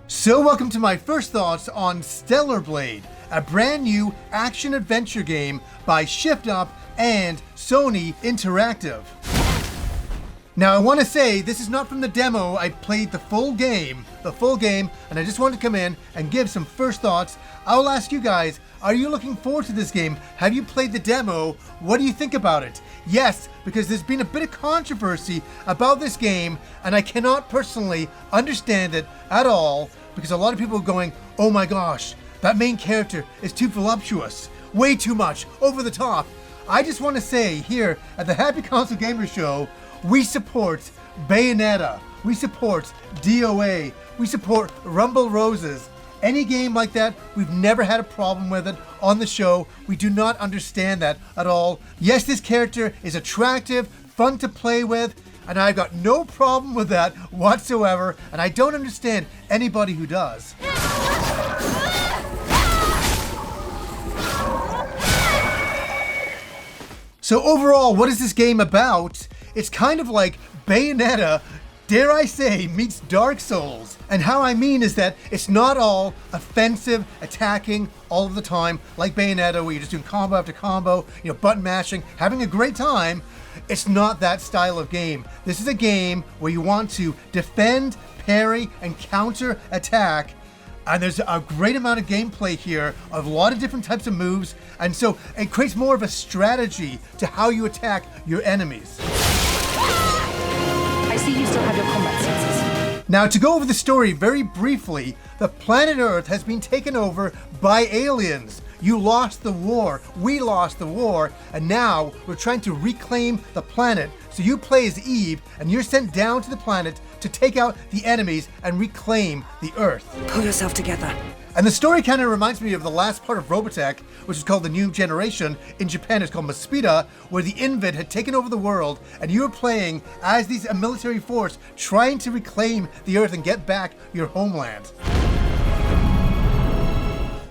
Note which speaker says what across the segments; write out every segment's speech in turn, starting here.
Speaker 1: So welcome to my first thoughts on Stellar Blade, a brand new action-adventure game by Shift Up and Sony Interactive. Now I want to say this is not from the demo. I played the full game, and I just wanted to come in and give some first thoughts. I will ask you guys, are you looking forward to this game? Have you played the demo? What do you think about it? Yes, because there's been a bit of controversy about this game, and I cannot personally understand it at all, because a lot of people are going, oh my gosh, that main character is too voluptuous, way too much, over the top. I just want to say here at the Happy Console Gamer Show, we support Bayonetta, we support DOA, we support Rumble Roses. Any game like that, we've never had a problem with it on the show. We do not understand that at all. Yes, this character is attractive, fun to play with, and I've got no problem with that whatsoever, and I don't understand anybody who does. So overall, what is this game about? It's kind of like Bayonetta, dare I say, meets Dark Souls. And how I mean is that it's not all offensive, attacking all of the time, like Bayonetta, where you're just doing combo after combo, button mashing, having a great time. It's not that style of game. This is a game where you want to defend, parry, and counter attack. And there's a great amount of gameplay here, of a lot of different types of moves. And so it creates more of a strategy to how you attack your enemies.
Speaker 2: I see you still have your combat senses.
Speaker 1: Now, to go over the story very briefly, the planet Earth has been taken over by aliens. You lost the war, we lost the war, and now we're trying to reclaim the planet. So you play as Eve, and you're sent down to the planet to take out the enemies and reclaim the Earth.
Speaker 2: Pull yourself together.
Speaker 1: And the story kind of reminds me of the last part of Robotech, which is called The New Generation. In Japan, it's called Mospeada, where the Invid had taken over the world, and you were playing as a military force trying to reclaim the Earth and get back your homeland.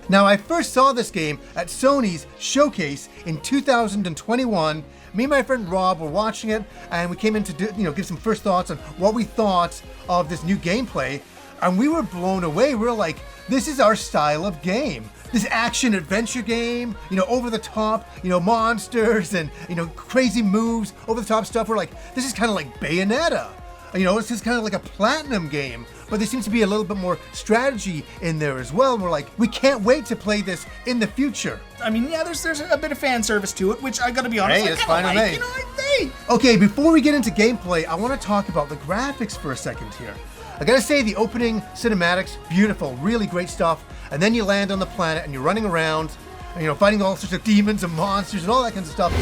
Speaker 1: Now, I first saw this game at Sony's showcase in 2021. Me and my friend Rob were watching it, and we came in to give some first thoughts on what we thought of this new gameplay, and we were blown away. We were like, this is our style of game. This action-adventure game, over the top, monsters and, crazy moves, over the top stuff. We're like, this is kind of like Bayonetta. It's just kind of like a platinum game, but there seems to be a little bit more strategy in there as well. And we're like, we can't wait to play this in the future.
Speaker 3: I mean, yeah, there's a bit of fan service to it, which I gotta be honest,
Speaker 1: Hey, it's fine with me. Okay, before we get into gameplay, I want to talk about the graphics for a second here. I gotta say, the opening cinematics, beautiful, really great stuff. And then you land on the planet and you're running around, and, fighting all sorts of demons and monsters and all that kind of stuff.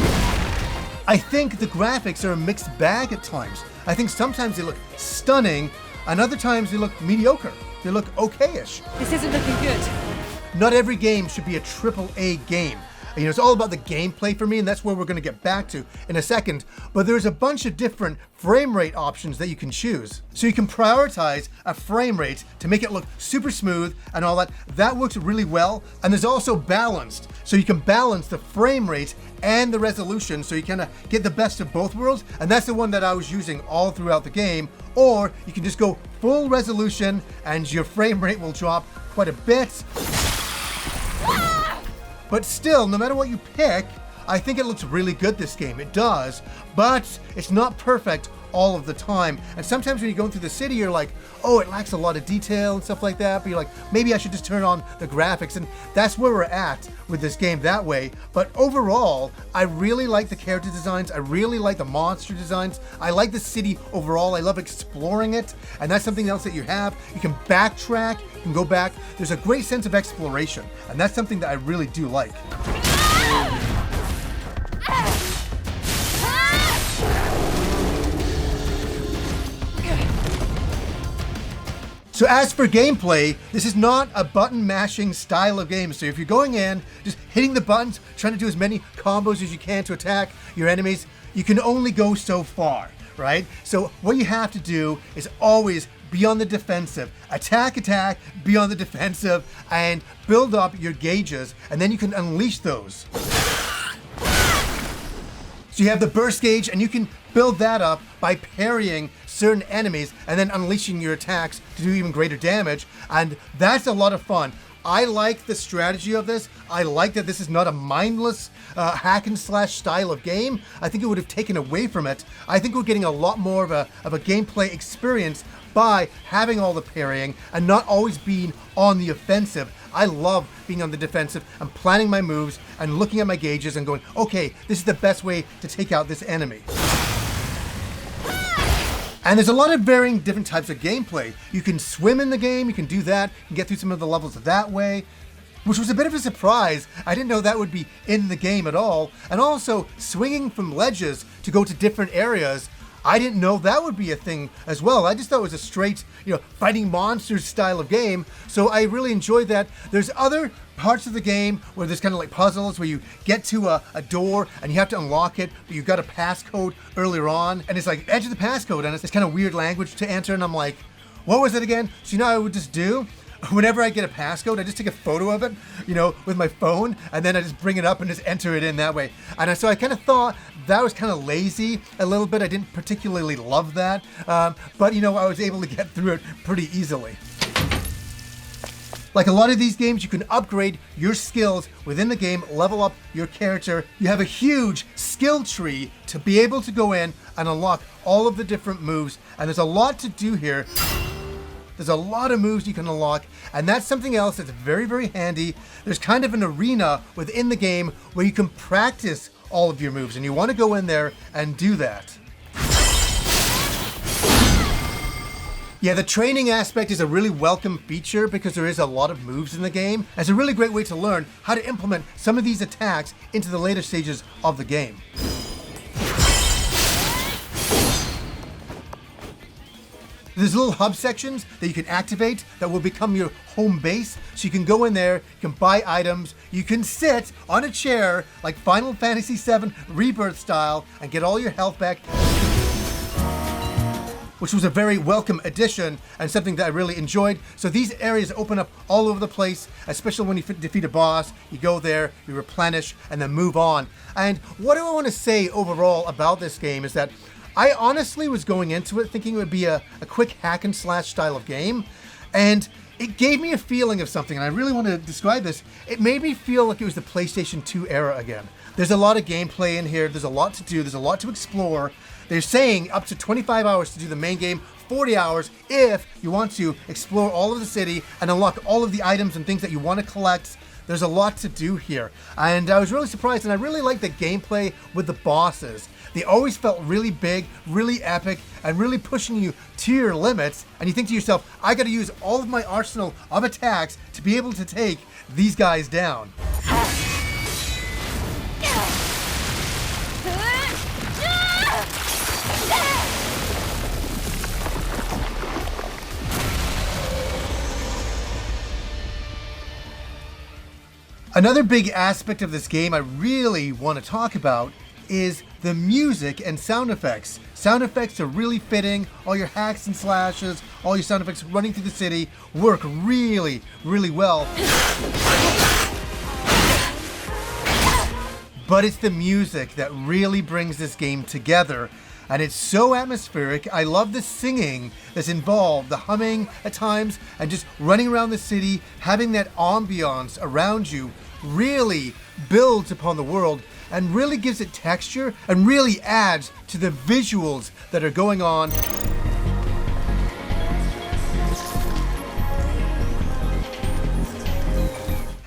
Speaker 1: I think the graphics are a mixed bag at times. I think sometimes they look stunning, and other times they look mediocre. They look okay-ish.
Speaker 2: This isn't looking good.
Speaker 1: Not every game should be a AAA game. It's all about the gameplay for me, and that's where we're going to get back to in a second. But there's a bunch of different frame rate options that you can choose. So you can prioritize a frame rate to make it look super smooth and all that. That works really well. And there's also balanced. So you can balance the frame rate and the resolution, so you kind of get the best of both worlds. And that's the one that I was using all throughout the game. Or you can just go full resolution and your frame rate will drop quite a bit. But still, no matter what you pick, I think it looks really good, this game. It does, but it's not perfect all of the time. And sometimes when you're going through the city, you're like, oh, it lacks a lot of detail and stuff like that. But you're like, maybe I should just turn on the graphics. And that's where we're at with this game that way. But overall, I really like the character designs. I really like the monster designs. I like the city overall. I love exploring it. And that's something else that you have. You can backtrack, you can go back. There's a great sense of exploration. And that's something that I really do like. So as for gameplay, this is not a button mashing style of game. So if you're going in, just hitting the buttons, trying to do as many combos as you can to attack your enemies, you can only go so far, right? So what you have to do is always be on the defensive. Attack, be on the defensive, and build up your gauges, and then you can unleash those. So you have the burst gauge, and you can build that up by parrying certain enemies and then unleashing your attacks to do even greater damage. And that's a lot of fun. I like the strategy of this. I like that this is not a mindless hack and slash style of game. I think it would have taken away from it. I think we're getting a lot more of a gameplay experience by having all the parrying and not always being on the offensive. I love being on the defensive and planning my moves and looking at my gauges and going, okay, this is the best way to take out this enemy. And there's a lot of varying different types of gameplay. You can swim in the game, you can do that, you can get through some of the levels that way, which was a bit of a surprise. I didn't know that would be in the game at all. And also swinging from ledges to go to different areas, I didn't know that would be a thing as well. I just thought it was a straight, fighting monsters style of game. So I really enjoyed that. There's other parts of the game where there's kind of like puzzles where you get to a door and you have to unlock it, but you've got a passcode earlier on. And it's like, enter the passcode, and it's this kind of weird language to enter. And I'm like, what was it again? So I would just do? Whenever I get a passcode, I just take a photo of it, with my phone, and then I just bring it up and just enter it in that way. And so I kind of thought that was kind of lazy a little bit. I didn't particularly love that, but I was able to get through it pretty easily. Like a lot of these games, you can upgrade your skills within the game, level up your character. You have a huge skill tree to be able to go in and unlock all of the different moves, and there's a lot to do here. There's a lot of moves you can unlock, and that's something else that's very, very handy. There's kind of an arena within the game where you can practice all of your moves, and you want to go in there and do that. Yeah, the training aspect is a really welcome feature because there is a lot of moves in the game. It's a really great way to learn how to implement some of these attacks into the later stages of the game. There's little hub sections that you can activate that will become your home base. So you can go in there, you can buy items, you can sit on a chair like Final Fantasy VII Rebirth style and get all your health back, which was a very welcome addition and something that I really enjoyed. So these areas open up all over the place, especially when you defeat a boss. You go there, you replenish, and then move on. And what do I want to say overall about this game is that I honestly was going into it thinking it would be a quick hack and slash style of game, and it gave me a feeling of something, and I really want to describe this. It made me feel like it was the PlayStation 2 era again. There's a lot of gameplay in here, there's a lot to do, there's a lot to explore. They're saying up to 25 hours to do the main game, 40 hours if you want to explore all of the city and unlock all of the items and things that you want to collect. There's a lot to do here, and I was really surprised, and I really liked the gameplay with the bosses. They always felt really big, really epic, and really pushing you to your limits, and you think to yourself, I gotta use all of my arsenal of attacks to be able to take these guys down. Another big aspect of this game I really want to talk about is the music and sound effects. Sound effects are really fitting. All your hacks and slashes, all your sound effects running through the city work really, really well. But it's the music that really brings this game together. And it's so atmospheric. I love the singing that's involved, the humming at times, and just running around the city, having that ambiance around you really builds upon the world and really gives it texture and really adds to the visuals that are going on.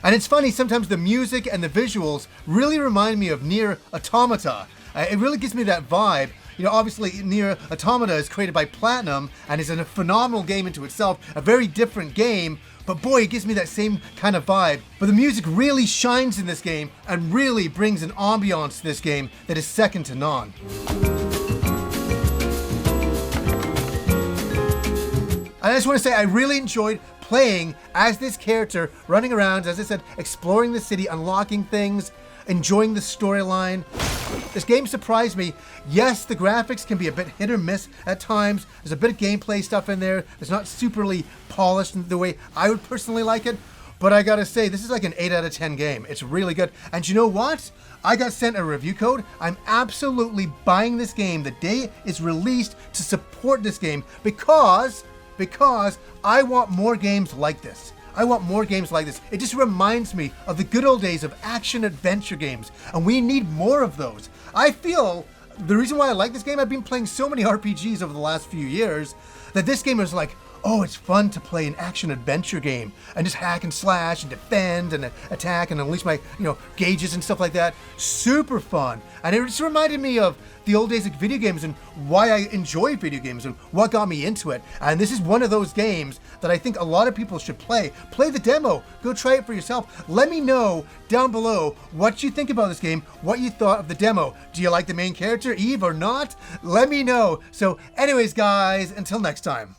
Speaker 1: And it's funny, sometimes the music and the visuals really remind me of Nier Automata. It really gives me that vibe. Obviously Nier Automata is created by Platinum and is a phenomenal game into itself, a very different game, but boy, it gives me that same kind of vibe. But the music really shines in this game and really brings an ambiance to this game that is second to none. I just want to say I really enjoyed playing as this character, running around, as I said, exploring the city, unlocking things, enjoying the storyline. This game surprised me. Yes, the graphics can be a bit hit or miss at times. There's a bit of gameplay stuff in there. It's not superly polished in the way I would personally like it. But I gotta say, this is like an 8 out of 10 game. It's really good. And you know what? I got sent a review code. I'm absolutely buying this game the day it's released to support this game because I want more games like this. I want more games like this. It just reminds me of the good old days of action adventure games, and we need more of those. I feel the reason why I like this game, I've been playing so many RPGs over the last few years, that this game is like, oh, it's fun to play an action adventure game and just hack and slash and defend and attack and unleash my, gauges and stuff like that. Super fun. And it just reminded me of the old days of video games and why I enjoy video games and what got me into it. And this is one of those games that I think a lot of people should play. Play the demo. Go try it for yourself. Let me know down below what you think about this game, what you thought of the demo. Do you like the main character, Eve, or not? Let me know. So anyways, guys, until next time.